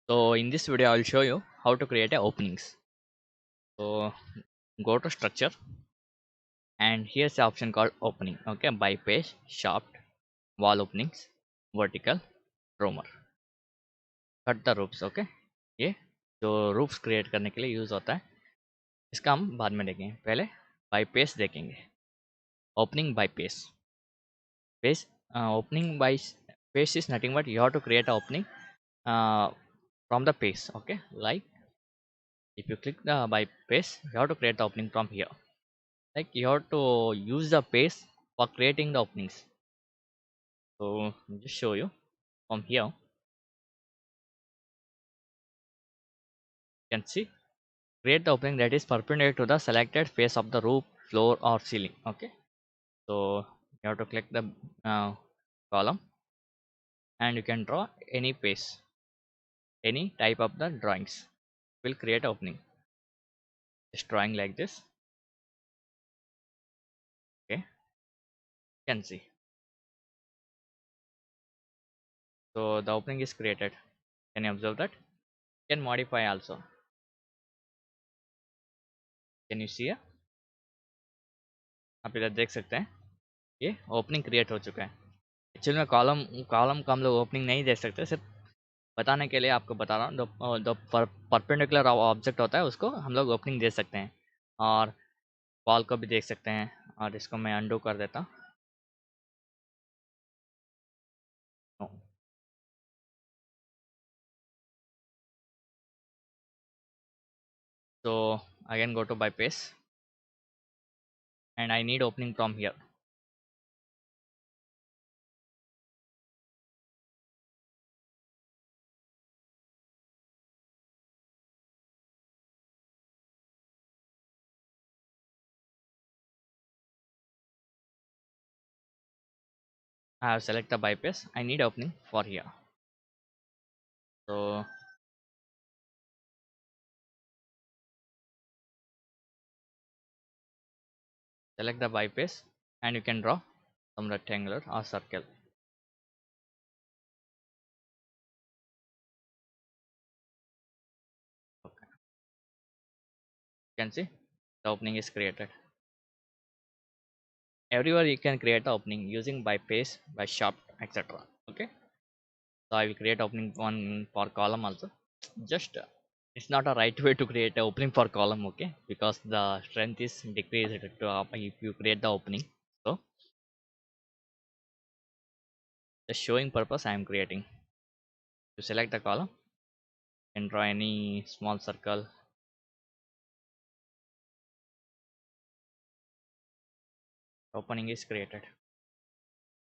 So in this video I will show you how to create a openings. So go to structure and here's the option called opening. Okay, by page, shaft, wall openings, vertical, roamer. Cut the roofs. Okay, ये जो roofs create करने के लिए use होता है इसका हम बाद में देखेंगे. पहले by pace देखेंगे. Opening by pace. Opening by pace is nothing but you have to create a opening uh, from the pace. Okay, like if you click the by pace you have to create the opening from here. Like you have to use the pace for creating the openings. So I'll just show you from here. You can see create the opening that is perpendicular to the selected face of the roof, floor or ceiling. Okay, so you have to click the column and you can draw any face, any type of the drawings will create opening. Just drawing like this. Okay, you can see. So the opening is created. Can you observe that? You can modify also. Can you see? आप इधर देख सकते हैं ये opening create हो चुका है. Actually में कॉलम कॉलम को हम लोग ओपनिंग नहीं दे सकते, सिर्फ बताने के लिए आपको बता रहा हूँ. जो परपेंडिकुलर ऑब्जेक्ट होता है उसको हम लोग ओपनिंग दे सकते हैं और वॉल को भी देख सकते हैं. और इसको मैं अंडू कर देता हूँ. So again go to bypass and I need opening from here. I have select the bypass. I need opening for here. So select the bypass and you can draw some rectangular or circle. Okay. You can see the opening is created. Everywhere you can create the opening using bypass, by shaft, etc. Okay. So I will create opening one for column also. Just it's not a right way to create a opening for column. Okay, because the strength is decreased to if you create the opening. So the showing purpose I am creating. To select the column and draw any small circle. Opening is created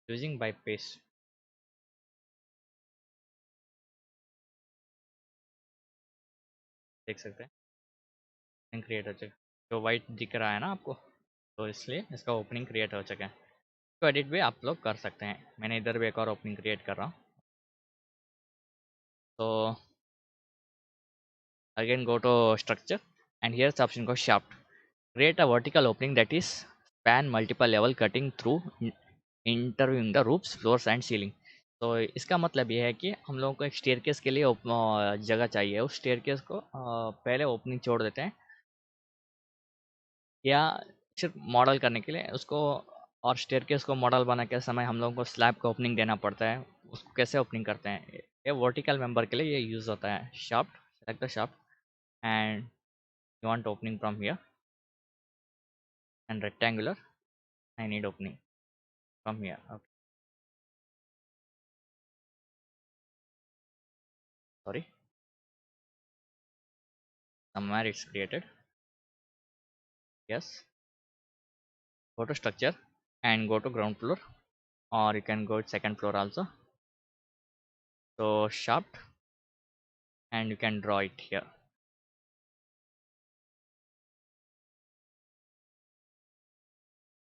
using bypass. देख सकते हैं create हो चुका. जो white दिख रहा है ना आपको, तो इसलिए इसका ओपनिंग क्रिएट हो चुका है. तो एडिट भी आप लोग कर सकते हैं. मैंने इधर भी एक और ओपनिंग क्रिएट कर रहा हूँ. तो again go to structure and here's the option called shaft. Create a vertical opening that is span multiple level cutting through interviewing the roofs, floors and ceiling. तो इसका मतलब ये है कि हम लोगों को एक स्टेयरकेस के लिए जगह चाहिए. उस स्टेयरकेस को पहले ओपनिंग छोड़ देते हैं या सिर्फ मॉडल करने के लिए उसको. और स्टेयरकेस को मॉडल बनाने के समय हम लोगों को स्लैब का ओपनिंग देना पड़ता है. उसको कैसे ओपनिंग करते हैं, ये वर्टिकल मेंबर के लिए ये यूज़ होता है. Shaft, select the shaft and you want opening from here and rectangular. I need opening from here. Okay, sorry, somewhere it's created. Yes, go to structure and go to ground floor, or you can go to second floor also. So shaft and you can draw it here.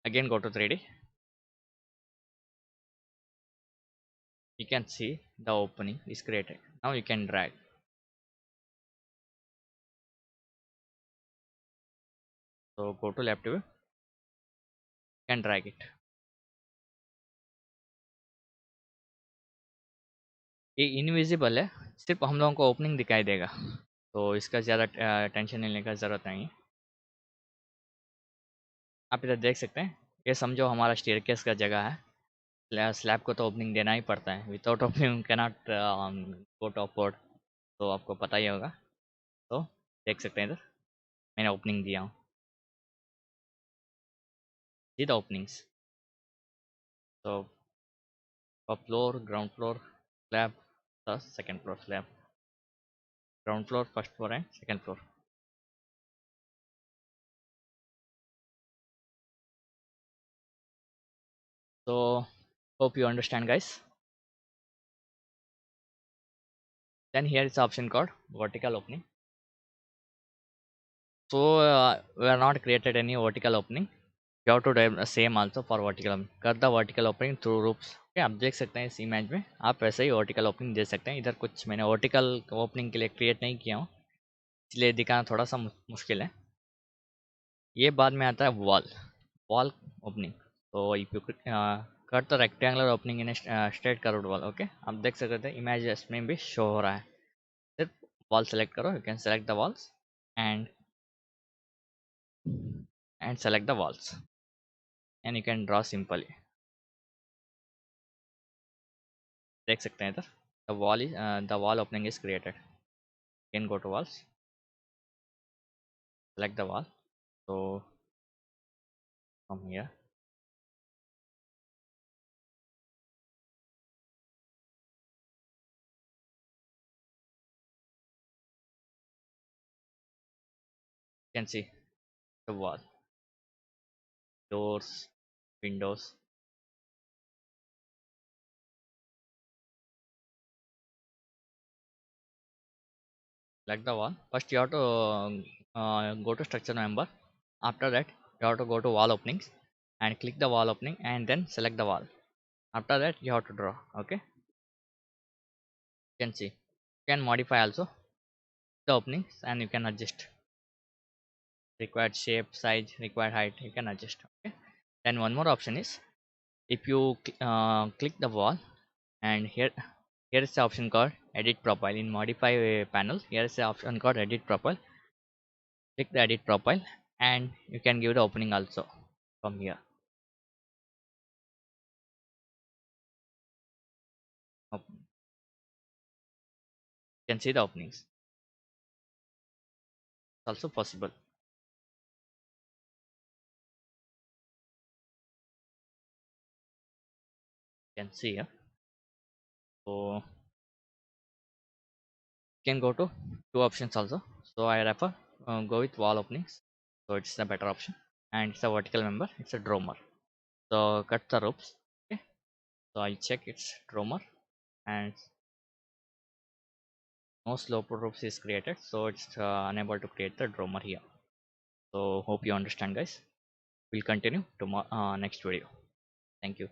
Again go to 3D. You can see the opening is created. Now you can drag. So go to left view, you can drag it. ये invisible है, सिर्फ हम लोगों को opening दिखाई देगा, तो इसका ज़्यादा टेंशन लेने का ज़रूरत नहीं है। आप इधर देख सकते हैं, ये समझो हमारा स्टेयरकेस का जगह है। स्लैब को तो ओपनिंग देना ही पड़ता है, without opening cannot go to upward, तो आपको पता ही होगा। तो देख सकते हैं इधर मैंने ओपनिंग दिया हूँ, सी द ओपनिंग्स। तो floor, ground floor, slab, the second floor slab, ground floor, first floor and second floor. So hope you understand, guys. Then here is the option called vertical opening. So we are not created any vertical opening. You have to do the same also for vertical opening. Cut the vertical opening through roofs. Okay, आप देख सकते हैं इस image में, आप वैसे ही vertical opening दे सकते हैं। इधर कुछ मैंने वर्टिकल ओपनिंग के लिए क्रिएट नहीं किया हूँ, इसलिए दिखाना थोड़ा सा मुश्किल है। ये बाद में आता है वॉल, वॉल ओपनिंग। तो if you cut the rectangular opening in straight curved wall. Okay, आप देख सकते हैं इमेज में भी शो हो रहा है। सिर्फ वॉल सेलेक्ट करो, you can select the walls and select the walls, and you can draw simply। देख सकते हैं इधर the wall opening is created। You can go to walls, select the wall। So from here you can see the wall, doors, windows, select the wall। First you have to go to structure member. After that you have to go to wall openings and click the wall opening and then select the wall. After that you have to draw। Okay, you can see, you can modify also the openings and you can adjust required shape, size, required height, you can adjust। Okay, then one more option is, if you click the wall, and here is the option called edit profile in modify panel. Here is the option called edit profile. Click the edit profile and you can give the opening also from here. You can see the openings, it's also possible, you can see here। So you can go to two options also, so I refer go with wall openings, so it's a better option, and it's a vertical member, it's a drummer. So cut the ropes। Okay, so I check it's drummer and no slope ropes is created, so it's unable to create the drummer here. So hope you understand, guys. We'll continue tomorrow next video. Thank you.